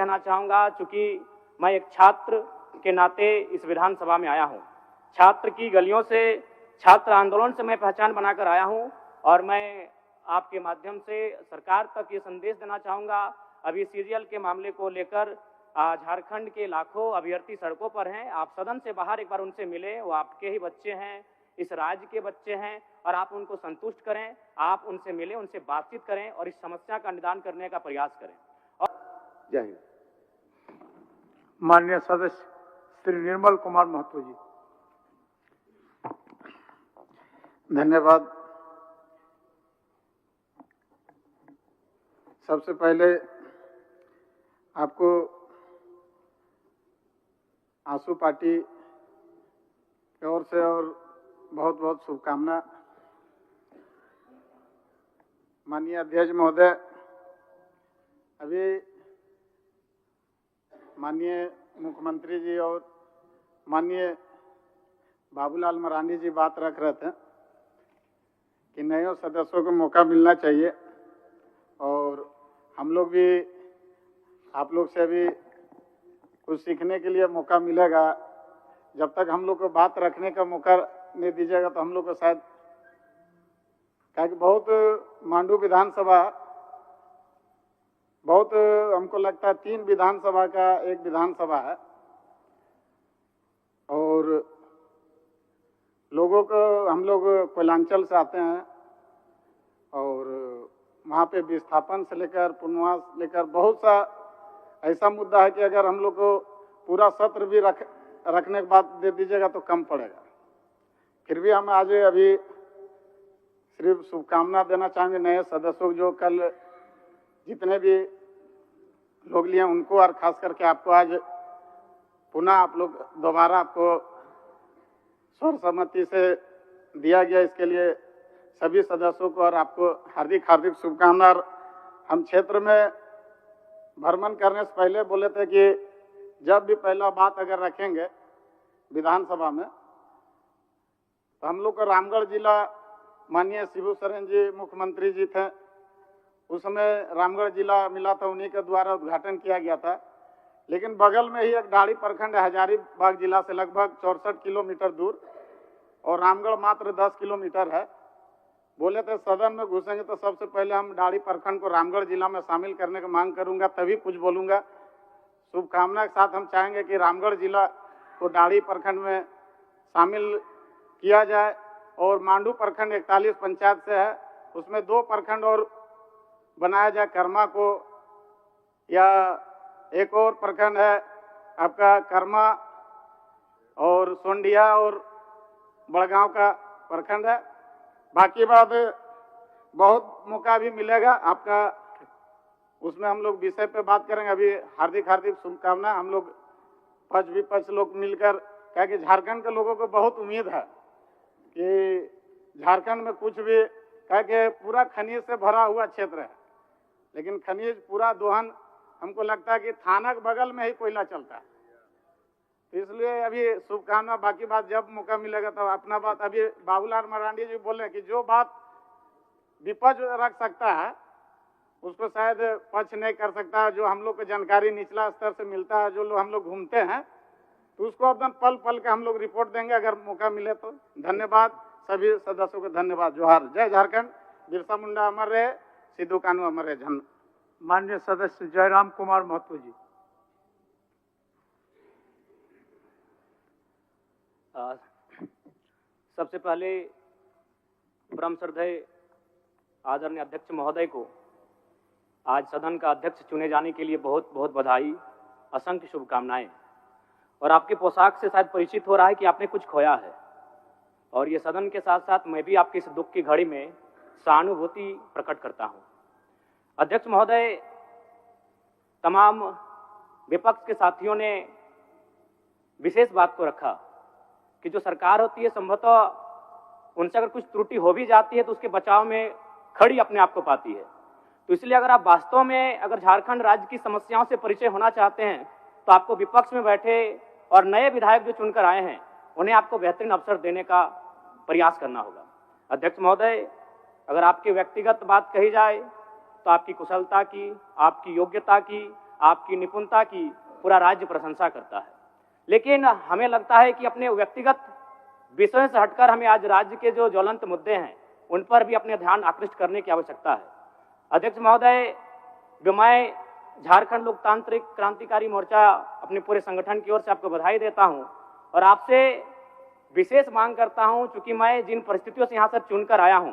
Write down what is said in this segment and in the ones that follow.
कहना चाहूँगा, चूँकि मैं एक छात्र के नाते इस विधानसभा में आया हूँ। छात्र की गलियों से, छात्र आंदोलन से मैं पहचान बनाकर आया हूँ और मैं आपके माध्यम से सरकार तक ये संदेश देना चाहूँगा। अभी सीरियल के मामले को लेकर झारखंड के लाखों अभ्यर्थी सड़कों पर हैं। आप सदन से बाहर एक बार उनसे मिलें, वो आपके ही बच्चे हैं, इस राज्य के बच्चे हैं और आप उनको संतुष्ट करें। आप उनसे मिलें, उनसे बातचीत करें और इस समस्या का निदान करने का प्रयास करें। और जय हिंद। माननीय सदस्य श्री निर्मल कुमार महतो जी। धन्यवाद। सबसे पहले आपको आंसू पार्टी की ओर से और बहुत बहुत शुभकामना। माननीय अध्यक्ष महोदय, अभी माननीय मुख्यमंत्री जी और माननीय बाबूलाल मरांडी जी बात रख रहे थे कि नए सदस्यों को मौका मिलना चाहिए और हम लोग भी आप लोग से भी कुछ सीखने के लिए मौका मिलेगा। जब तक हम लोग को बात रखने का मौका नहीं दीजिएगा तो हम लोग को शायद, क्या कि बहुत मांडू विधानसभा, बहुत हमको लगता है 3 विधानसभा का एक विधानसभा है और लोगों को, हम लोग कोयलांचल से आते हैं और वहाँ पे विस्थापन से लेकर पुनर्वास लेकर बहुत सा ऐसा मुद्दा है कि अगर हम लोग को पूरा सत्र भी रखने के बाद दे दीजिएगा तो कम पड़ेगा। फिर भी हम आज अभी सिर्फ शुभकामना देना चाहेंगे नए सदस्यों जो कल जितने भी लोग लिए उनको, और खास करके आपको आज पुनः आप लोग दोबारा आपको सर्वसम्मति से दिया गया, इसके लिए सभी सदस्यों को और आपको हार्दिक हार्दिक शुभकामना। हम क्षेत्र में भ्रमण करने से पहले बोले थे कि जब भी पहला बात अगर रखेंगे विधानसभा में तो हम लोग को रामगढ़ जिला, माननीय शिबू सोरेन जी मुख्यमंत्री जी थे, उस समय रामगढ़ जिला मिला था, उन्हीं के द्वारा उद्घाटन किया गया था। लेकिन बगल में ही एक डाड़ी प्रखंड है हजारीबाग जिला से लगभग 64 किलोमीटर दूर और रामगढ़ मात्र 10 किलोमीटर है। बोले थे सदन में घुसेंगे तो सबसे पहले हम डाड़ी प्रखंड को रामगढ़ जिला में शामिल करने की मांग करूंगा, तभी कुछ बोलूंगा। शुभकामना के साथ हम चाहेंगे कि रामगढ़ जिला को डाड़ी प्रखंड में शामिल किया जाए और मांडू प्रखंड 41 पंचायत से है, उसमें 2 प्रखंड और बनाया जाए, कर्मा को, या एक और प्रखंड है आपका कर्मा और सोंडिया और बड़गांव का प्रखंड है। बाकी बात बहुत मौका भी मिलेगा आपका, उसमें हम लोग विषय पे बात करेंगे। अभी हार्दिक हार्दिक शुभकामना। हम लोग पक्ष विपक्ष लोग मिलकर, क्या कि झारखंड के लोगों को बहुत उम्मीद है कि झारखंड में कुछ भी, क्या कि पूरा खनिज से भरा हुआ क्षेत्र है, लेकिन खनिज पूरा दोहन हमको लगता है कि थाना के बगल में ही कोयला चलता है। तो इसलिए अभी शुभकामना। बाकी बात जब मौका मिलेगा तब अपना बात। अभी बाबूलाल मरांडी जी बोले कि जो बात विपक्ष रख सकता है उसको शायद पक्ष नहीं कर सकता। जो हम लोग को जानकारी निचला स्तर से मिलता है, जो लोग हम लोग घूमते हैं, तो उसको एकदम पल पल के हम लोग रिपोर्ट देंगे अगर मौका मिले तो। धन्यवाद सभी सदस्यों को, धन्यवाद। जोहार। जय झारखंड। बिरसा मुंडा अमर रहे, सिद्धू कानू अमर रहे। माननीय सदस्य जयराम कुमार महतो जी। सबसे पहले परम श्रद्धेय आदरणीय अध्यक्ष महोदय को आज सदन का अध्यक्ष चुने जाने के लिए बहुत बहुत बधाई, असंख्य शुभकामनाएं। और आपके पोशाक से शायद परिचित हो रहा है कि आपने कुछ खोया है, और ये सदन के साथ साथ मैं भी आपकी इस दुख की घड़ी में सहानुभूति प्रकट करता हूं। अध्यक्ष महोदय, तमाम विपक्ष के साथियों ने विशेष बात को रखा कि जो सरकार होती है संभवतः उनसे अगर कुछ त्रुटि हो भी जाती है तो उसके बचाव में खड़ी अपने आप को पाती है। तो इसलिए अगर आप वास्तव में अगर झारखंड राज्य की समस्याओं से परिचय होना चाहते हैं तो आपको विपक्ष में बैठे और नए विधायक जो चुनकर आए हैं उन्हें आपको बेहतरीन अवसर देने का प्रयास करना होगा। अध्यक्ष महोदय, अगर आपके व्यक्तिगत बात कही जाए तो आपकी कुशलता की, आपकी योग्यता की, आपकी निपुणता की पूरा राज्य प्रशंसा करता है। लेकिन हमें लगता है कि अपने व्यक्तिगत विषयों से हटकर हमें आज राज्य के जो ज्वलंत मुद्दे हैं उन पर भी अपने ध्यान आकृष्ट करने की आवश्यकता है। अध्यक्ष महोदय, मैं झारखंड लोकतांत्रिक क्रांतिकारी मोर्चा अपने पूरे संगठन की ओर से आपको बधाई देता हूं और आपसे विशेष मांग करता हूं, चूंकि मैं जिन परिस्थितियों से यहाँ से चुनकर आया हूं,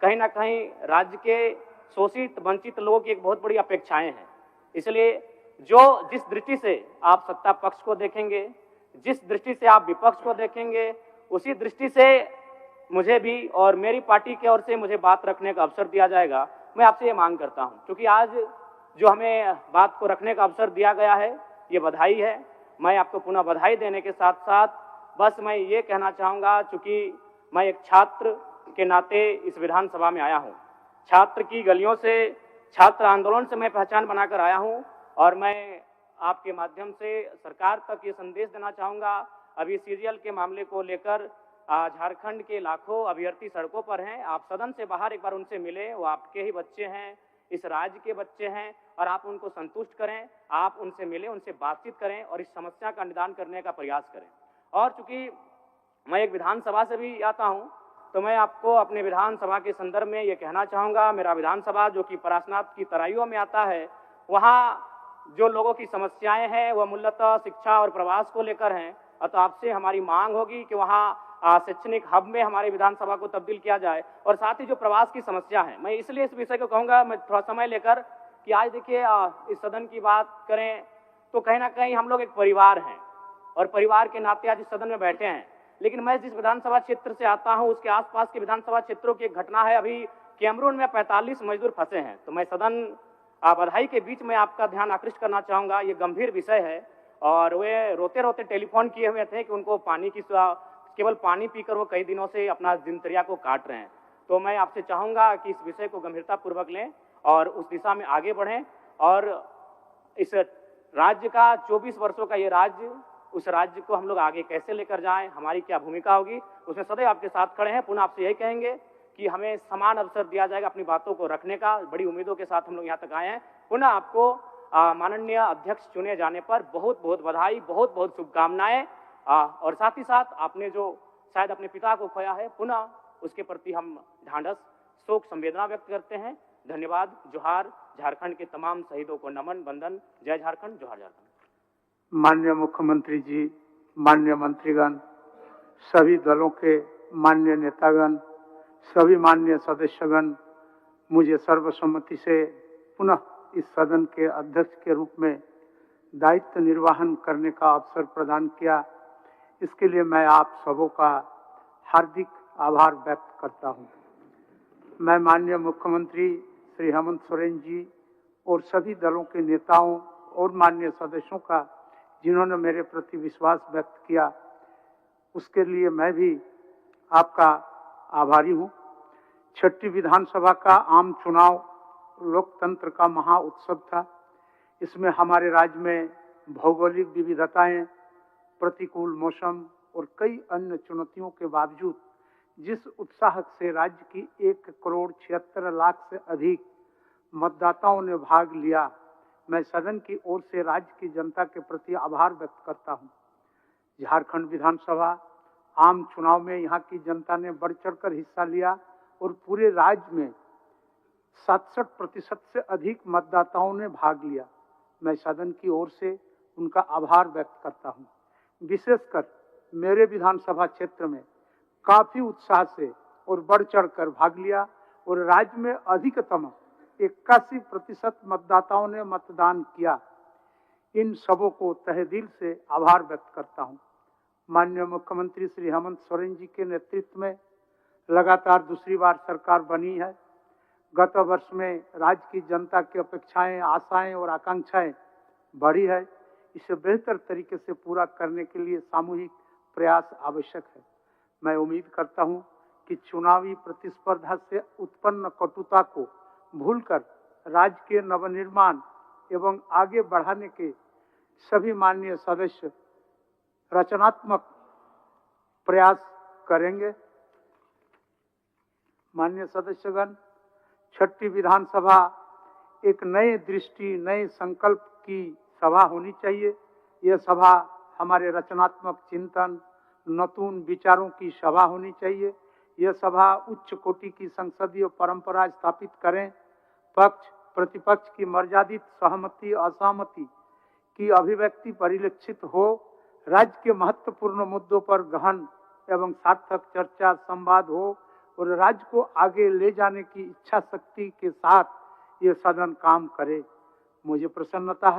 कहीं ना कहीं राज्य के शोषित वंचित लोगों की एक बहुत बड़ी अपेक्षाएं हैं। इसलिए जिस दृष्टि से आप सत्ता पक्ष को देखेंगे, जिस दृष्टि से आप विपक्ष को देखेंगे, उसी दृष्टि से मुझे भी और मेरी पार्टी की ओर से मुझे बात रखने का अवसर दिया जाएगा। मैं आपसे ये मांग करता हूं, क्योंकि आज जो हमें बात को रखने का अवसर दिया गया है, ये बधाई है। मैं आपको पुनः बधाई देने के साथ साथ बस मैं ये कहना चाहूँगा, चूँकि मैं एक छात्र के नाते इस विधानसभा में आया हूँ, छात्र की गलियों से, छात्र आंदोलन से मैं पहचान बनाकर आया हूँ और मैं आपके माध्यम से सरकार तक ये संदेश देना चाहूँगा। अभी सीरियल के मामले को लेकर झारखंड के लाखों अभ्यर्थी सड़कों पर हैं। आप सदन से बाहर एक बार उनसे मिले, वो आपके ही बच्चे हैं, इस राज्य के बच्चे हैं और आप उनको संतुष्ट करें, आप उनसे मिलें, उनसे बातचीत करें और इस समस्या का निदान करने का प्रयास करें। और चूंकि मैं एक विधानसभा से भी आता हूं, तो मैं आपको अपने विधानसभा के संदर्भ में ये कहना चाहूँगा, मेरा विधानसभा जो कि परासनाथ की तराइयों में आता है, वहाँ जो लोगों की समस्याएं हैं वह मूलतः शिक्षा और प्रवास को लेकर हैं। तो आपसे हमारी मांग होगी कि वहाँ शैक्षणिक हब में हमारे विधानसभा को तब्दील किया जाए और साथ ही जो प्रवास की समस्या है, मैं इसलिए इस विषय को कहूँगा, मैं थोड़ा समय लेकर, कि आज देखिए इस सदन की बात करें तो कहीं ना कहीं हम लोग एक परिवार हैं और परिवार के नाते आज इस सदन में बैठे हैं। लेकिन मैं जिस विधानसभा क्षेत्र से आता हूं उसके आसपास के विधानसभा क्षेत्रों की एक घटना है, अभी कैमरून में 45 मजदूर फंसे हैं। तो मैं सदन बधाई के बीच में आपका ध्यान आकृष्ट करना चाहूँगा, ये गंभीर विषय है और वे रोते रोते टेलीफोन किए हुए थे कि उनको पानी की, केवल पानी पीकर वो कई दिनों से अपना दिनचर्या को काट रहे हैं। तो मैं आपसे चाहूँगा कि इस विषय को गंभीरतापूर्वक लें और उस दिशा में आगे बढ़ें और इस राज्य का 24 वर्षों का ये राज्य, उस राज्य को हम लोग आगे कैसे लेकर जाएं, हमारी क्या भूमिका होगी, उसमें सदैव आपके साथ खड़े हैं। पुनः आपसे यही कहेंगे कि हमें समान अवसर दिया जाएगा अपनी बातों को रखने का। बड़ी उम्मीदों के साथ हम लोग यहाँ तक आए हैं। पुनः आपको माननीय अध्यक्ष चुने जाने पर बहुत बहुत बधाई, बहुत बहुत शुभकामनाएं। और साथ ही साथ आपने जो शायद अपने पिता को खोया है, पुनः उसके प्रति हम ढांढस, शोक, संवेदना व्यक्त करते हैं। धन्यवाद। जोहार। झारखंड के तमाम शहीदों को नमन, वंदन। जय झारखंड, जोहार झारखंड। माननीय मुख्यमंत्री जी, माननीय मंत्रीगण, सभी दलों के माननीय नेतागण, सभी माननीय सदस्यगण, मुझे सर्वसम्मति से पुनः इस सदन के अध्यक्ष के रूप में दायित्व निर्वहन करने का अवसर प्रदान किया, इसके लिए मैं आप सबों का हार्दिक आभार व्यक्त करता हूं। मैं माननीय मुख्यमंत्री श्री हेमंत सोरेन जी और सभी दलों के नेताओं और माननीय सदस्यों का, जिन्होंने मेरे प्रति विश्वास व्यक्त किया, उसके लिए मैं भी आपका आभारी हूं। छठी विधानसभा का आम चुनाव लोकतंत्र का महा उत्सव था। इसमें हमारे राज्य में भौगोलिक विविधताएं, प्रतिकूल मौसम और कई अन्य चुनौतियों के बावजूद जिस उत्साह से राज्य की 1,76,00,000 से अधिक मतदाताओं ने भाग लिया, मैं सदन की ओर से राज्य की जनता के प्रति आभार व्यक्त करता हूं। झारखंड विधानसभा आम चुनाव में यहाँ की जनता ने बढ़ चढ़कर हिस्सा लिया और पूरे राज्य में 67% से अधिक मतदाताओं ने भाग लिया। मैं सदन की ओर से उनका आभार व्यक्त करता हूं। विशेषकर मेरे विधानसभा क्षेत्र में काफी उत्साह से और बढ़ चढ़कर भाग लिया और राज्य में अधिकतम 81% मतदाताओं ने मतदान किया। इन सबों को तहे दिल से आभार व्यक्त करता हूं। माननीय मुख्यमंत्री श्री हेमंत सोरेन जी के नेतृत्व में लगातार दूसरी बार सरकार बनी है। गत वर्ष में राज्य की जनता की अपेक्षाएं, आशाएं और आकांक्षाएं बढ़ी है। इसे बेहतर तरीके से पूरा करने के लिए सामूहिक प्रयास आवश्यक है। मैं उम्मीद करता हूं कि चुनावी प्रतिस्पर्धा से उत्पन्न कटुता को भूलकर राज्य के नवनिर्माण एवं आगे बढ़ाने के सभी माननीय सदस्य रचनात्मक प्रयास करेंगे। माननीय सदस्यगण, छठी विधानसभा एक नए दृष्टि, नए संकल्प की सभा होनी चाहिए। यह सभा हमारे रचनात्मक चिंतन, नतून विचारों की सभा होनी चाहिए। यह सभा उच्च कोटि की संसदीय परंपरा स्थापित करें। पक्ष प्रतिपक्ष की मर्यादित सहमति असहमति की अभिव्यक्ति परिलक्षित हो। राज्य के महत्वपूर्ण मुद्दों पर गहन एवं सार्थक चर्चा संवाद हो और राज्य को आगे ले जाने की इच्छा शक्ति के साथ ये सदन काम करे। मुझे प्रसन्नता है